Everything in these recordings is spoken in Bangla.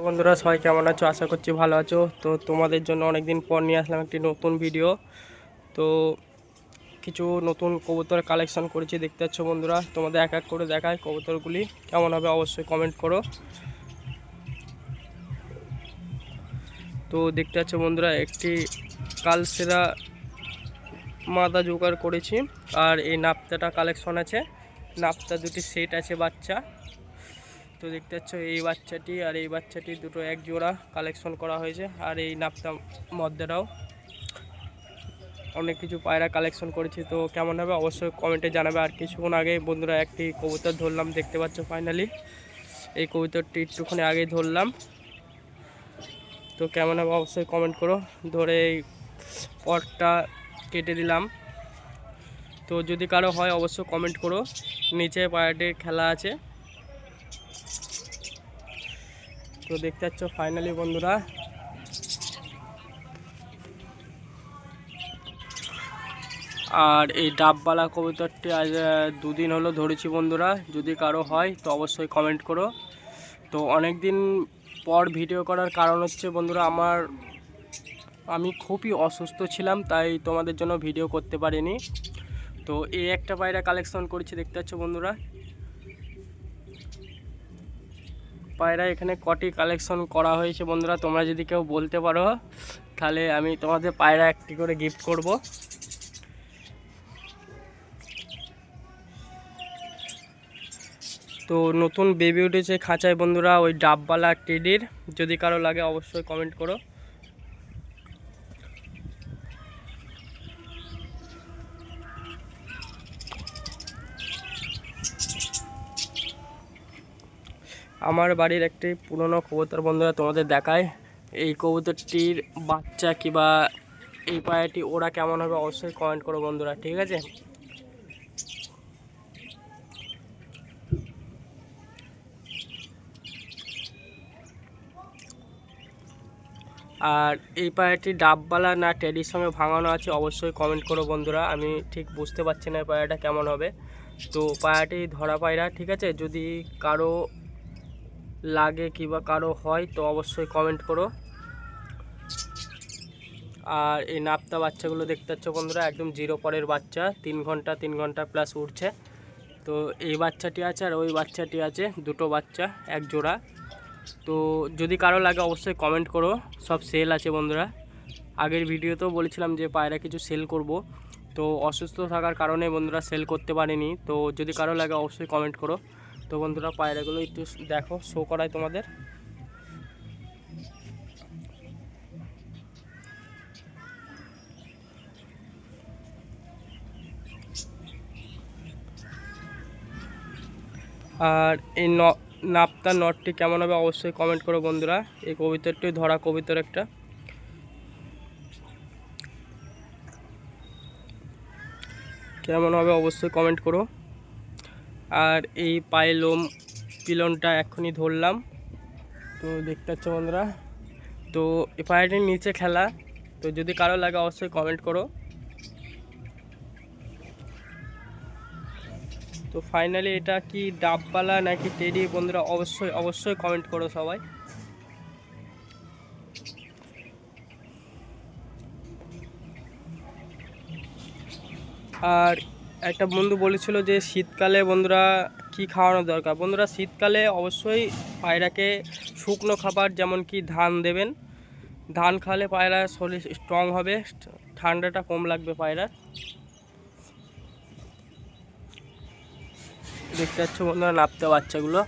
বন্ধুরা সবাই কেমন আছো? আশা করছি ভালো আছো। তো তোমাদের জন্য অনেক দিন পর নিয়ে আসলাম একটি নতুন ভিডিও। তো কিছু নতুন কবুতর কালেকশন করেছি, দেখতে পাচ্ছ বন্ধুরা। তোমাদের এক এক করে দেখায় কবুতরগুলি কেমন হবে, অবশ্যই কমেন্ট করো। তো দেখতে পাচ্ছ বন্ধুরা, একটি কালসেরা মাদা জোগাড় করেছি। আর এই নাপ্তাটা কালেকশন আছে, নাপ্তা দুটি সেট আছে বাচ্চা। তো দেখতে পাচ্ছ এই বাচ্চাটি আর এই বাচ্চাটি দুটো এক জোড়া কালেকশন করা হয়েছে। আর এই নাপ্তা মদ্দারাও অনেক কিছু পায়রা কালেকশন করেছি। তো কেমন হবে অবশ্যই কমেন্টে জানাবে। আর কিছুক্ষণ আগে বন্ধুরা একটি কবুতর ধরলাম, দেখতে পাচ্ছ ফাইনালি এই কবুতরটি একটুখানি আগেই ধরলাম। তো কেমন হবে অবশ্যই কমেন্ট করো। ধরে এই পটটা কেটে দিলাম। তো যদি কারো হয় অবশ্যই কমেন্ট করো। নিচে পায়রাটির খেলা আছে। তো দেখতে পাচ্ছ ফাইনালি বন্ধুরা, আর এই ডাবওয়ালা কবুতরটি আজ দুদিন হলো ধরেছি বন্ধুরা। যদি কারো হয় তো অবশ্যই কমেন্ট করো। তো অনেক দিন পর ভিডিও করার কারণ হচ্ছে বন্ধুরা, আমি খুবই অসুস্থ ছিলাম, তাই তোমাদের জন্য ভিডিও করতে পারিনি। তো এই একটা পায়রা কালেকশন করেছি, দেখতে পাচ্ছ বন্ধুরা। পায়রা এখানে কটি কালেকশন করা হয়েছে বন্ধুরা, তোমরা যদি কেউ বলতে পারো তাহলে আমি তোমাদের পায়রা একটি করে গিফট করব। তো নতুন বেবি উঠেছে খাঁচায় বন্ধুরা, ওই ডাবওয়ালা টেডির। যদি কারো লাগে অবশ্যই কমেন্ট করো। আমার বাড়ির একটি পুরনো কবুতর বন্ধুরা তোমাদের দেখায়। এই কবুতরটির বাচ্চা কিবা এই পায়রাটি ওরা কেমন হবে অবশ্যই কমেন্ট করো বন্ধুরা, ঠিক আছে। আর এই পায়রাটি ডাবওয়ালা না টেডির সঙ্গে ভাঙানো আছে অবশ্যই কমেন্ট করো বন্ধুরা। আমি ঠিক বুঝতে পারছি না এই পায়রাটা কেমন হবে। তো পায়রাটি ধরা পায়রা, ঠিক আছে। যদি কারো লাগে কিবা কারো হয় তো অবশ্যই কমেন্ট করো। আর এই নাপ্তা বাচ্চাগুলো দেখতে পাচ্ছ বন্ধুরা, একদম জিরো পরের বাচ্চা, 3 ঘন্টা প্লাস উঠছে। তো এই বাচ্চাটি আছে আর ওই বাচ্চাটি আছে, দুটো বাচ্চা এক জোড়া। তো যদি কারো লাগে অবশ্যই কমেন্ট করো। সব সেল আছে বন্ধুরা। আগের ভিডিওতেও বলেছিলাম যে পায়রা কিছু সেল করব, তো অসুস্থ থাকার কারণে বন্ধুরা সেল করতে পারিনি। তো যদি কারো লাগে অবশ্যই কমেন্ট করো। তো বন্ধুরা পায়রাগুলো একটু দেখো, শো করায় তোমাদের। আর এই নাপ্তা নটটি কেমন হবে অবশ্যই কমেন্ট করো বন্ধুরা। এই কবিতাটি ধরা কবিতার একটা কেমন হবে অবশ্যই কমেন্ট করো। আর এই পায়ে লোম পিলনটা এক্ষুনি ধরলাম। তো দেখতে পাচ্ছ বন্ধুরা, তো এই পায়রাটির নিচে খেলা। তো যদি কারো লাগে অবশ্যই কমেন্ট করো। তো ফাইনালি এটা কি ডাবওয়ালা নাকি টেডি বন্ধুরা অবশ্যই অবশ্যই কমেন্ট করো সবাই। আর একটা বন্ধু বলেছিল যে শীতকালে বন্ধুরা কি খাওয়ানো দরকার। বন্ধুরা শীতকালে অবশ্যই পায়রাকে শুকনো খাবার যেমন কি ধান দেবেন। ধান খাওয়ালে পায়রা শরীর স্ট্রং হবে, ঠান্ডাটা কম লাগবে পায়রার। দেখতে পাচ্ছ বন্ধুরা নাপতে বাচ্চাগুলো।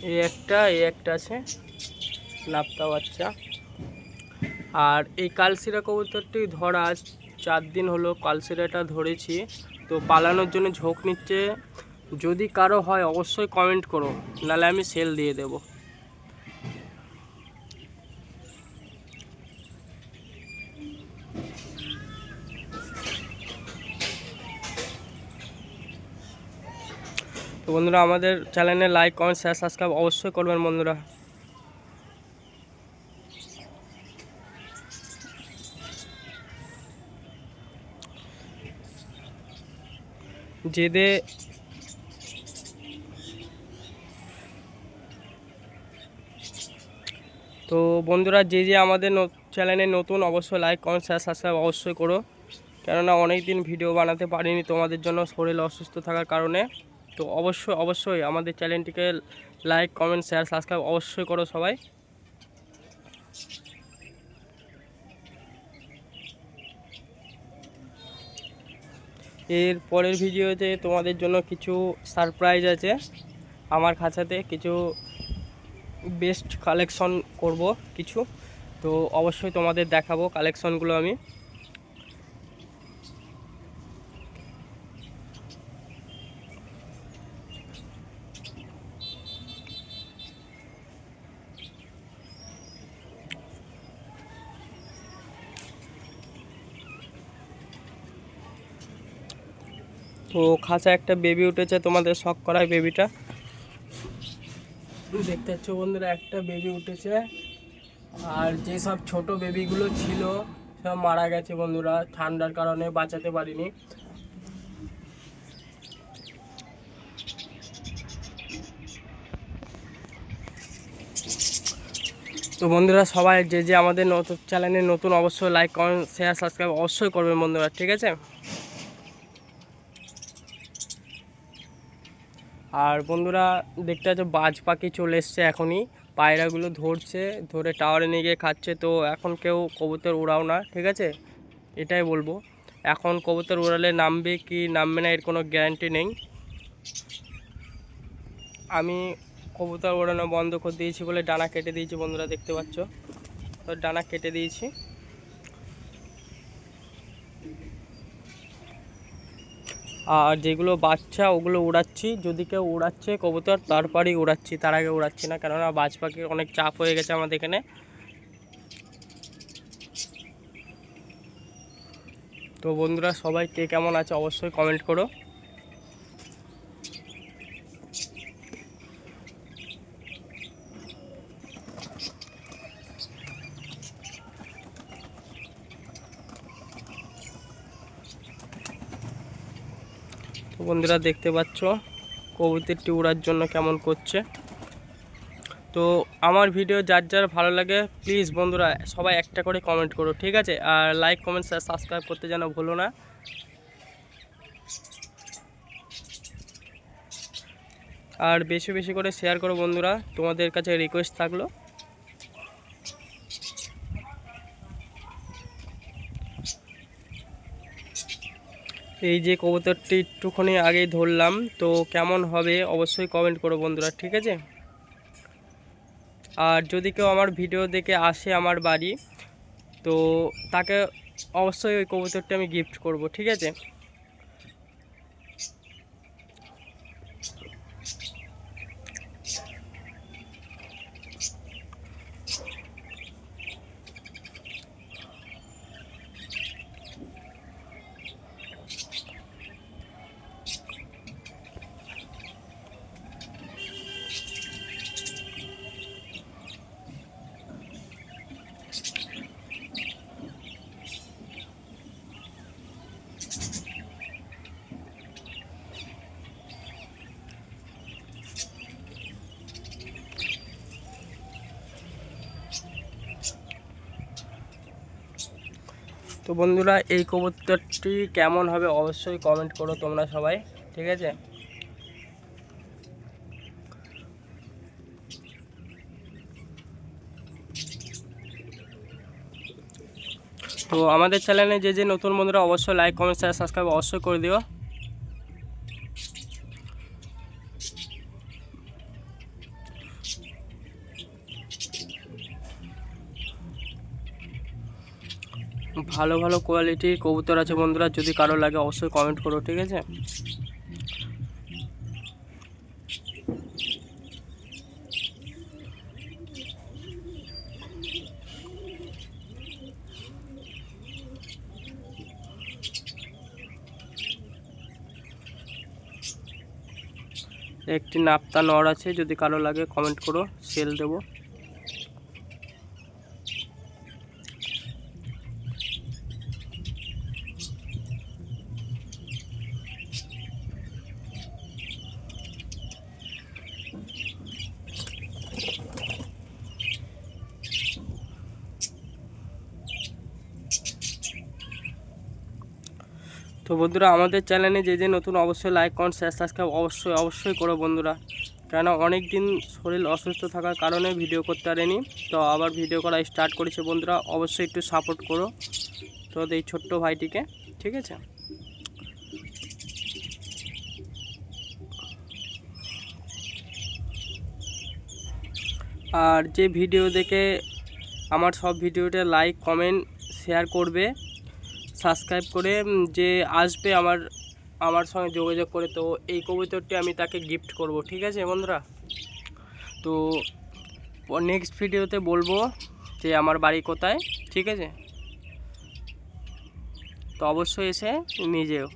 এই একটা আছে নাপতা বাচ্চা। আর এই কালশিরা কবুতরটি ধরা আজ 4 দিন হলো, কালশিরাটা ধরেছি। তো পালানোর জন্য ঝোঁক নিচ্ছে। যদি কারো হয় অবশ্যই কমেন্ট করো, নাহলে আমি সেল দিয়ে দেব। তো বন্ধুরা আমাদের চ্যানেলে লাইক কমেন্ট শেয়ার সাবস্ক্রাইব অবশ্যই করবেন বন্ধুরা। জেদে তো বন্ধুরা, যে আমাদের চ্যানেলে নতুন, অবশ্যই লাইক কমেন্ট শেয়ার সাবস্ক্রাইব অবশ্যই করো, কেননা অনেক দিন ভিডিও বানাতে পারিনি তোমাদের জন্য, শরীর অসুস্থ থাকার কারণে। তো অবশ্যই আমাদের চ্যানেলটিকে লাইক কমেন্ট শেয়ার সাবস্ক্রাইব অবশ্যই করো সবাই। এর পরের ভিডিওতে তোমাদের জন্য কিছু সারপ্রাইজ আছে, আমার খাঁচাতে কিছু বেস্ট কালেকশন করব কিছু, তো অবশ্যই তোমাদের দেখাবো কালেকশনগুলো আমি। তো খাঁচা একটা বেবি উঠেছে, তোমাদের শখ করায় বেবিটা দেখতে পাচ্ছ বন্ধুরা, একটা বেবি উঠেছে। আর যেসব ছোট বেবিগুলো ছিল সব মারা গেছে বন্ধুরা, ঠান্ডার কারণে বাঁচাতে পারিনি। তো বন্ধুরা, সবাই যে আমাদের নতুন চ্যানেলে নতুন, অবশ্যই লাইক কমেন্ট শেয়ার সাবস্ক্রাইব অবশ্যই করবেন বন্ধুরা, ঠিক আছে। আর বন্ধুরা দেখতে পাচ্ছ বাজ পাখি চলে এসছে এখনই, পায়রাগুলো ধরে টাওয়ারে নিয়ে গিয়ে খাচ্ছে। তো এখন কেউ কবুতর উড়াও না, ঠিক আছে, এটাই বলবো। এখন কবুতর উড়ালে নামবে কি নামবে না এর কোনো গ্যারান্টি নেই। আমি কবুতর ওড়ানো বন্ধ করে দিয়েছি বলে ডানা কেটে দিয়েছি বন্ধুরা, দেখতে পাচ্ছ, তো ডানা কেটে দিয়েছি। আর যেগুলো বাচ্চা ওগুলো উড়াচ্ছি, যদি কেউ উড়াচ্ছে কবুতর তারপরেই উড়াচ্ছি, তার আগে উড়াচ্ছি না, কেননা বাজ পাখির অনেক চাপ হয়ে গেছে আমাদের এখানে। তো বন্ধুরা, সবাই কে কেমন আছে অবশ্যই কমেন্ট করো। তো বন্ধুরা দেখতে পাচ্ছ কবুতরটি উড়ার জন্য কেমন করছে। তো আমার ভিডিও যার ভালো লাগে প্লিজ বন্ধুরা সবাই একটা করে কমেন্ট করো, ঠিক আছে, আর লাইক কমেন্ট সাবস্ক্রাইব করতে যেন ভুলো না। আর বেশি বেশি করে শেয়ার করো বন্ধুরা, তোমাদের কাছে রিকোয়েস্ট থাকলো। এই যে কবুতরটি একটুখানি আগেই ধরলাম, তো কেমন হবে অবশ্যই কমেন্ট করো বন্ধুরা, ঠিক আছে। আর যদি কেউ আমার ভিডিও দেখে আসে আমার বাড়ি, তো তাকে অবশ্যই ওই কবুতরটি আমি গিফট করব, ঠিক আছে। তো বন্ধুরা এই কবুতরটি কেমন হবে অবশ্যই কমেন্ট করো তোমরা সবাই, ঠিক আছে। তো আমাদের চ্যানেলে যে নতুন বন্ধুরা অবশ্যই লাইক কমেন্ট শেয়ার সাবস্ক্রাইব অবশ্যই করে দিও। ভালো ভালো কোয়ালিটির কবুতর আছে বন্ধুরা, যদি কারো লাগে অবশ্যই কমেন্ট করো, ঠিক আছে। একটি নাপ্তা নর আছে, যদি কারো লাগে কমেন্ট করো, সেল দেবো। তো বন্ধুরা আমাদের চ্যানেলে যে নতুন অবশ্যই লাইক কমেন্ট শেয়ার সাবস্ক্রাইব অবশ্যই করো বন্ধুরা, কেননা অনেক দিন শরীর অসুস্থ থাকার কারণে ভিডিও করতে পারিনি। তো আবার ভিডিও করা স্টার্ট করেছে বন্ধুরা, অবশ্যই একটু সাপোর্ট করো তো এই ছোট্ট ভাইটিকে, ঠিক আছে। আর যে ভিডিও দেখে আমার সব ভিডিওতে লাইক কমেন্ট শেয়ার করবে, সাবস্ক্রাইব করে যে আসবে আমার সঙ্গে যোগাযোগ করে, তো এই কবুতরটি আমি তাকে গিফট করব, ঠিক আছে বন্ধুরা। তো নেক্সট ভিডিওতে বলবো যে আমার বাড়ি কোথায়, ঠিক আছে। তো অবশ্যই এসে নিজেও।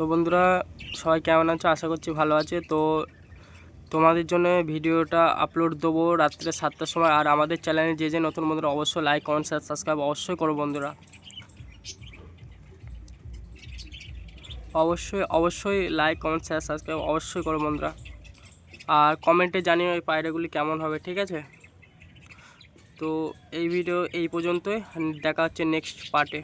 তো বন্ধুরা সবাই কেমন আছো, আশা করছি ভালো আছে। তো তোমাদের জন্য ভিডিওটা আপলোড দেবো রাত্রে 7টার সময়। আর আমাদের চ্যানেলে যে নতুন বন্ধুরা অবশ্যই লাইক কমেন্ট শেয়ার সাবস্ক্রাইব অবশ্যই করো বন্ধুরা, অবশ্যই লাইক কমেন্ট শেয়ার সাবস্ক্রাইব অবশ্যই করো বন্ধুরা। আর কমেন্টে জানিও এই পায়রাগুলি কেমন হবে, ঠিক আছে। তো এই ভিডিও এই পর্যন্তই, দেখা হচ্ছে নেক্সট পার্টে।